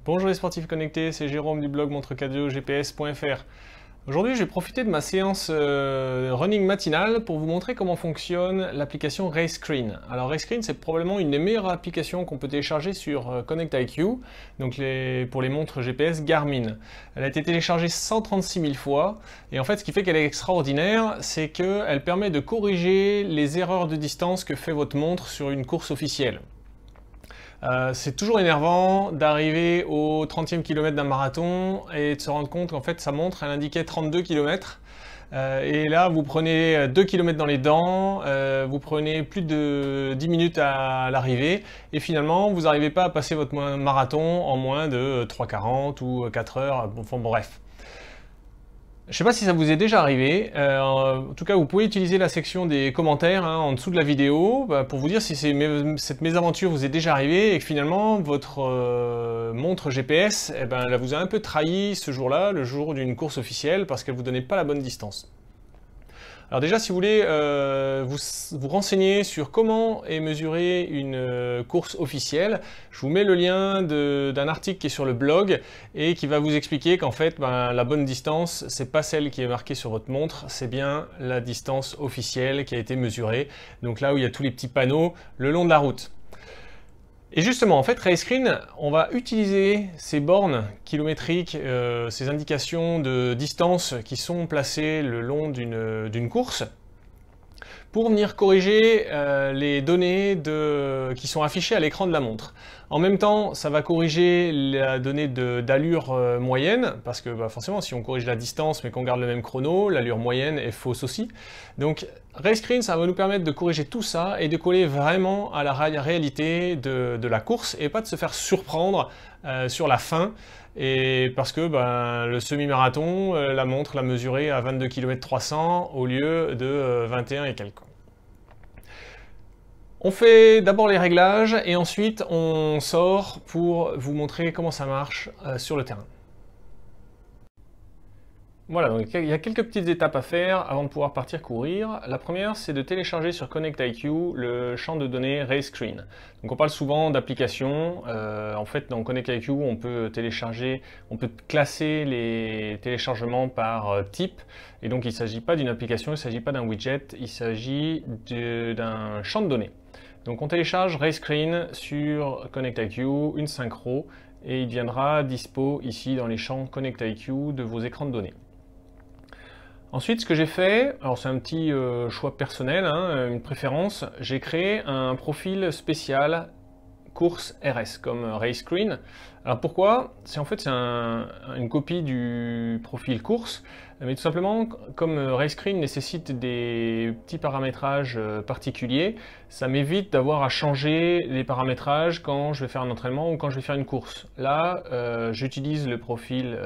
Bonjour les sportifs connectés, c'est Jérôme du blog montre4gps.fr. Aujourd'hui, je vais profiter de ma séance running matinale pour vous montrer comment fonctionne l'application RaceScreen. Alors RaceScreen, c'est probablement une des meilleures applications qu'on peut télécharger sur Connect IQ, donc pour les montres GPS Garmin. Elle a été téléchargée 136 000 fois, et en fait, ce qui fait qu'elle est extraordinaire, c'est qu'elle permet de corriger les erreurs de distance que fait votre montre sur une course officielle. C'est toujours énervant d'arriver au 30e kilomètre d'un marathon et de se rendre compte qu'en fait sa montre elle indiquait 32 km. Et là vous prenez 2 km dans les dents, vous prenez plus de 10 minutes à l'arrivée et finalement vous n'arrivez pas à passer votre marathon en moins de 3h40 ou 4 heures, enfin bref. Je ne sais pas si ça vous est déjà arrivé, en tout cas vous pouvez utiliser la section des commentaires en dessous de la vidéo pour vous dire si cette mésaventure vous est déjà arrivée et que finalement votre montre GPS elle vous a un peu trahi ce jour-là, le jour d'une course officielle, parce qu'elle ne vous donnait pas la bonne distance. Alors déjà, si vous voulez vous renseigner sur comment est mesurée une course officielle, je vous mets le lien d'un article qui est sur le blog et qui va vous expliquer qu'en fait, la bonne distance, c'est pas celle qui est marquée sur votre montre, c'est bien la distance officielle qui a été mesurée. Donc là où il y a tous les petits panneaux le long de la route. Et justement, en fait, RaceScreen, on va utiliser ces bornes kilométriques, ces indications de distance qui sont placées le long d'une course, pour venir corriger les données qui sont affichées à l'écran de la montre. En même temps, ça va corriger la donnée d'allure moyenne, parce que forcément, si on corrige la distance mais qu'on garde le même chrono, l'allure moyenne est fausse aussi. Donc, RaceScreen, ça va nous permettre de corriger tout ça et de coller vraiment à la réalité de la course et pas de se faire surprendre sur la fin. Et parce que le semi-marathon, la montre l'a mesuré à 22 km 300 au lieu de 21 et quelques. On fait d'abord les réglages et ensuite on sort pour vous montrer comment ça marche sur le terrain. Voilà, donc il y a quelques petites étapes à faire avant de pouvoir partir courir. La première, c'est de télécharger sur Connect IQ le champ de données RaceScreen. Donc on parle souvent d'applications. En fait, dans Connect IQ, on peut classer les téléchargements par type. Et donc il ne s'agit pas d'une application, il ne s'agit pas d'un widget, il s'agit d'un champ de données. Donc on télécharge RaceScreen sur Connect IQ, une synchro, et il deviendra dispo ici dans les champs Connect IQ de vos écrans de données. Ensuite, ce que j'ai fait, alors c'est un petit choix personnel, une préférence, j'ai créé un profil spécial course RS comme RaceScreen. Alors pourquoi? En fait c'est une copie du profil course, mais tout simplement comme RaceScreen nécessite des petits paramétrages particuliers, ça m'évite d'avoir à changer les paramétrages quand je vais faire un entraînement ou quand je vais faire une course. Là, j'utilise le profil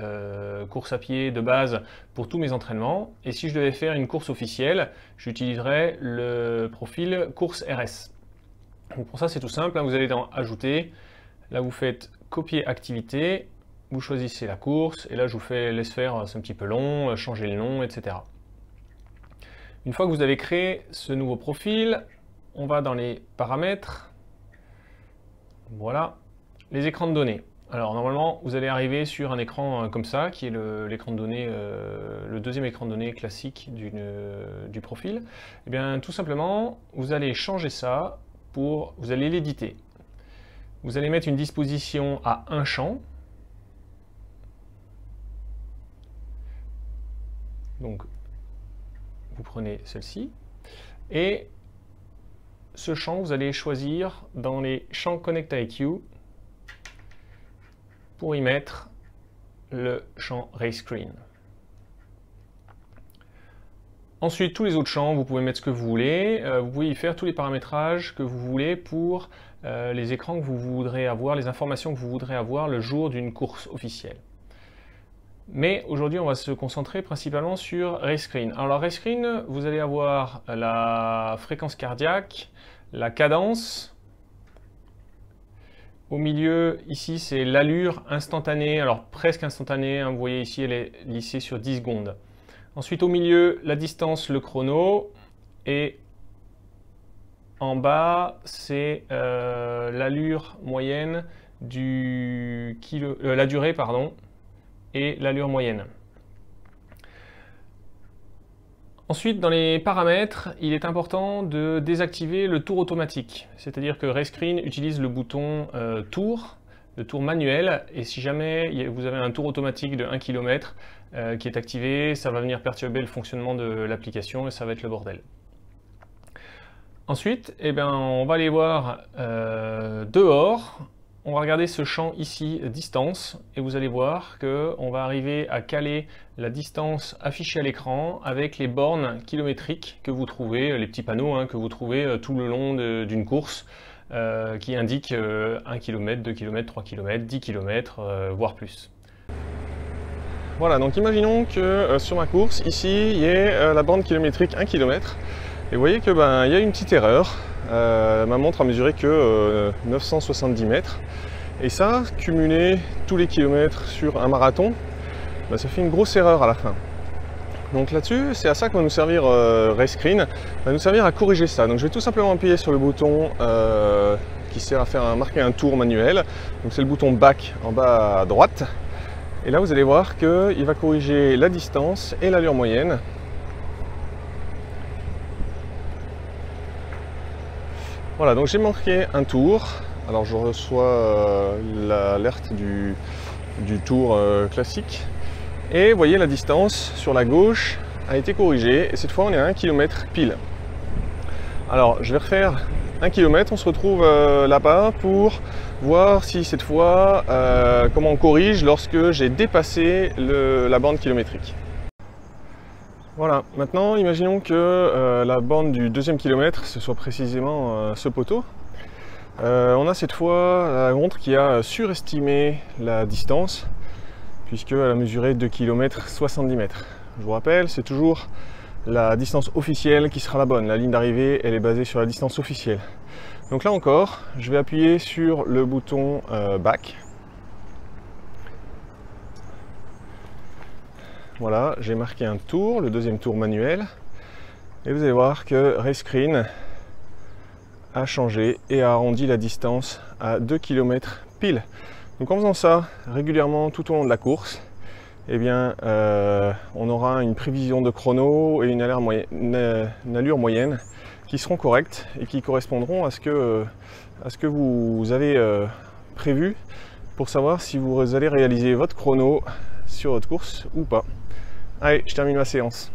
course à pied de base pour tous mes entraînements, et si je devais faire une course officielle, j'utiliserais le profil course RS. Donc pour ça c'est tout simple, vous allez dans Ajouter, là vous faites Copier activité, vous choisissez la course, et là je vous laisse faire, c'est un petit peu long, changer le nom, etc. Une fois que vous avez créé ce nouveau profil, on va dans les paramètres, voilà, les écrans de données. Alors normalement vous allez arriver sur un écran comme ça, qui est l'écran de données, le deuxième écran de données classique du profil. Et bien tout simplement, vous allez changer ça, vous allez l'éditer. Vous allez mettre une disposition à un champ. Donc, vous prenez celle-ci. Et ce champ, vous allez choisir dans les champs Connect IQ pour y mettre le champ RaceScreen. Ensuite, tous les autres champs, vous pouvez mettre ce que vous voulez. Vous pouvez y faire tous les paramétrages que vous voulez pour les écrans que vous voudrez avoir, les informations que vous voudrez avoir le jour d'une course officielle. Mais aujourd'hui, on va se concentrer principalement sur RaceScreen. Alors, la RaceScreen, vous allez avoir la fréquence cardiaque, la cadence. Au milieu, ici, c'est l'allure instantanée, alors presque instantanée. Vous voyez ici, elle est lissée sur 10 secondes. Ensuite, au milieu, la distance, le chrono, et en bas, c'est l'allure moyenne la durée pardon, et l'allure moyenne. Ensuite, dans les paramètres, il est important de désactiver le tour automatique. C'est-à-dire que Rayscreen utilise le bouton tour, le tour manuel, et si jamais vous avez un tour automatique de 1 km qui est activé, ça va venir perturber le fonctionnement de l'application et ça va être le bordel. Ensuite, on va aller voir dehors. On va regarder ce champ ici, distance, et vous allez voir qu'on va arriver à caler la distance affichée à l'écran avec les bornes kilométriques que vous trouvez, les petits panneaux que vous trouvez tout le long d'une course qui indiquent 1 km, 2 km, 3 km, 10 km, voire plus. Voilà, donc imaginons que sur ma course, ici, il y ait la borne kilométrique 1 km, et vous voyez que il y a une petite erreur. Ma montre a mesuré que 970 mètres, et ça, cumulé tous les kilomètres sur un marathon, ça fait une grosse erreur à la fin. Donc là-dessus, c'est à ça que va nous servir Rayscreen, va nous servir à corriger ça. Donc je vais tout simplement appuyer sur le bouton qui sert à faire marquer un tour manuel. Donc c'est le bouton Back en bas à droite, et là vous allez voir qu'il va corriger la distance et l'allure moyenne. Voilà, donc j'ai marqué un tour. Alors je reçois l'alerte du tour classique. Et vous voyez, la distance sur la gauche a été corrigée. Et cette fois, on est à 1 km pile. Alors, je vais refaire 1 km. On se retrouve là-bas pour voir si cette fois, comment on corrige lorsque j'ai dépassé la borne kilométrique. Voilà, maintenant imaginons que la borne du deuxième kilomètre, ce soit précisément ce poteau. On a cette fois la montre qui a surestimé la distance, puisqu'elle a mesuré 2 km 70 mètres. Je vous rappelle, c'est toujours la distance officielle qui sera la bonne. La ligne d'arrivée, elle est basée sur la distance officielle. Donc là encore, je vais appuyer sur le bouton Back. Voilà, j'ai marqué un tour, le deuxième tour manuel, et vous allez voir que Rayscreen a changé et a arrondi la distance à 2 km pile. Donc en faisant ça régulièrement tout au long de la course, on aura une prévision de chrono et une allure moyenne qui seront correctes et qui correspondront à ce que vous avez prévu pour savoir si vous allez réaliser votre chrono sur votre course ou pas. Allez, je termine ma séance.